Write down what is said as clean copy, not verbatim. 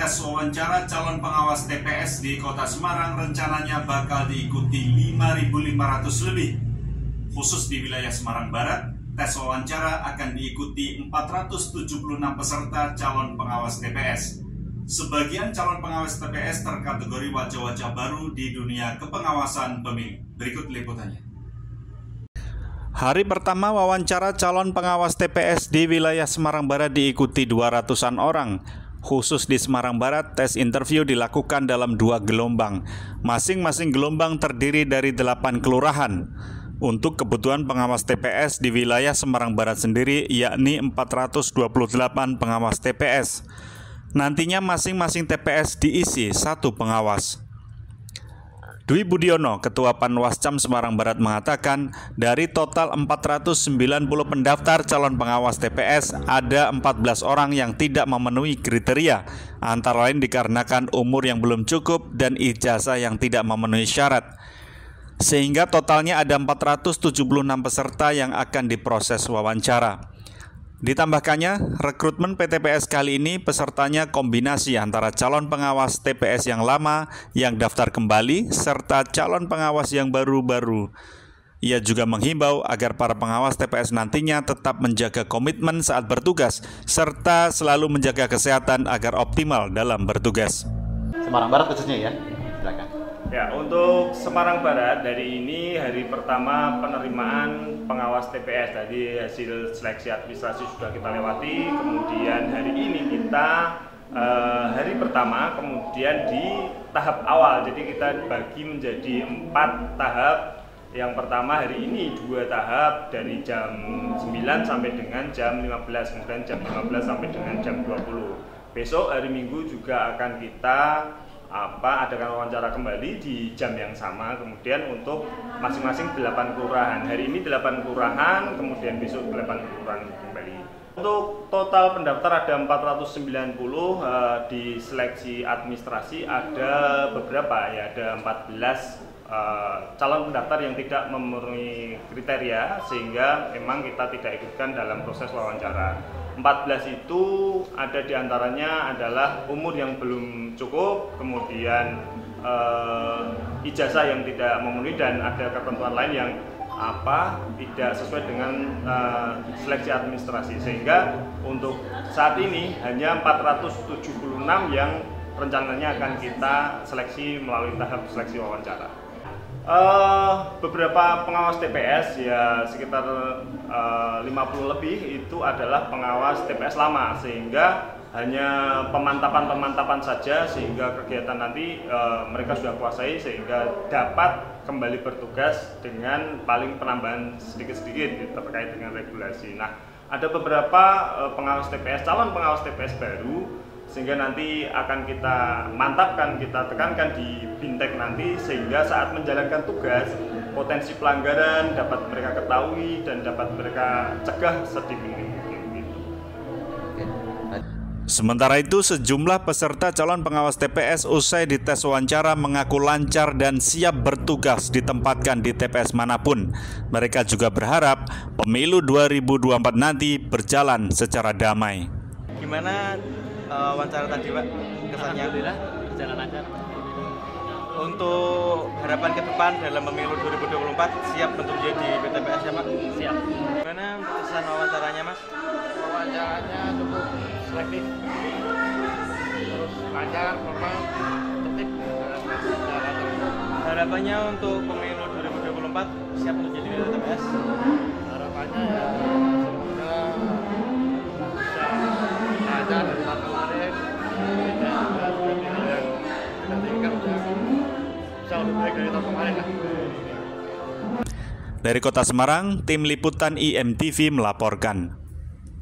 tes wawancara calon pengawas TPS di Kota Semarang rencananya bakal diikuti 5.500 lebih. Khusus di wilayah Semarang Barat, tes wawancara akan diikuti 476 peserta calon pengawas TPS. Sebagian calon pengawas TPS terkategori wajah-wajah baru di dunia kepengawasan pemilu. Berikut liputannya. Hari pertama wawancara calon pengawas TPS di wilayah Semarang Barat diikuti 200-an orang. Khusus di Semarang Barat, tes interview dilakukan dalam 2 gelombang. Masing-masing gelombang terdiri dari 8 kelurahan. Untuk kebutuhan pengawas TPS di wilayah Semarang Barat sendiri, yakni 428 pengawas TPS. Nantinya masing-masing TPS diisi 1 pengawas. Dwi Budiono, Ketua Panwascam Semarang Barat mengatakan, dari total 490 pendaftar calon pengawas TPS, ada 14 orang yang tidak memenuhi kriteria, antara lain dikarenakan umur yang belum cukup dan ijazah yang tidak memenuhi syarat. Sehingga totalnya ada 476 peserta yang akan diproses wawancara. Ditambahkannya, rekrutmen PTPS kali ini pesertanya kombinasi antara calon pengawas TPS yang lama yang daftar kembali serta calon pengawas yang baru-baru. Ia juga menghimbau agar para pengawas TPS nantinya tetap menjaga komitmen saat bertugas serta selalu menjaga kesehatan agar optimal dalam bertugas. Semarang Barat khususnya ya, silakan. Ya, untuk Semarang Barat dari ini hari pertama penerimaan pengawas TPS. Tadi hasil seleksi administrasi sudah kita lewati. Kemudian hari ini kita hari pertama, kemudian di tahap awal. Jadi kita bagi menjadi 4 tahap. Yang pertama hari ini 2 tahap dari jam 9 sampai dengan jam 15, kemudian jam 15 sampai dengan jam 20. Besok hari Minggu juga akan kita adakan wawancara kembali di jam yang sama, kemudian untuk masing-masing 8 kelurahan. Hari ini 8 kelurahan, kemudian besok 8 kelurahan kembali. Untuk total pendaftar ada 490, di seleksi administrasi ada beberapa ya, ada 14 calon pendaftar yang tidak memenuhi kriteria sehingga memang kita tidak ikutkan dalam proses wawancara. 14 itu ada diantaranya adalah umur yang belum cukup, kemudian ijazah yang tidak memenuhi, dan ada ketentuan lain yang tidak sesuai dengan seleksi administrasi, sehingga untuk saat ini hanya 476 yang rencananya akan kita seleksi melalui tahap seleksi wawancara. Beberapa pengawas TPS ya sekitar 50 lebih itu adalah pengawas TPS lama, sehingga hanya pemantapan saja, sehingga kegiatan nanti mereka sudah kuasai sehingga dapat kembali bertugas dengan paling penambahan sedikit-sedikit terkait dengan regulasi. Nah, ada beberapa pengawas TPS, calon pengawas TPS baru, sehingga nanti akan kita mantapkan, kita tekankan di Bintek nanti, sehingga saat menjalankan tugas potensi pelanggaran dapat mereka ketahui dan dapat mereka cegah sedini mungkin. Sementara itu, sejumlah peserta calon pengawas TPS usai dites wawancara mengaku lancar dan siap bertugas ditempatkan di TPS manapun. Mereka juga berharap pemilu 2024 nanti berjalan secara damai. Gimana wawancara tadi, Pak? Kesannya? Alhamdulillah berjalan lancar. Untuk harapan ke depan dalam pemilu 2024 siap untuk jadi PTPS ya, Pak? Siap. Gimana kesan wawancaranya, Mas? Wawancaranya cukup selektif, terus lancar, normal, tertib. Harapannya untuk pemilu 2024 siap untuk jadi PTPS? Harapannya ya semoga bisa lancar dari tahun kemarin, dan juga pemilu yang kita tinggal bisa lebih baik dari tahun kemarin lah. Dari Kota Semarang, tim liputan IMTV melaporkan.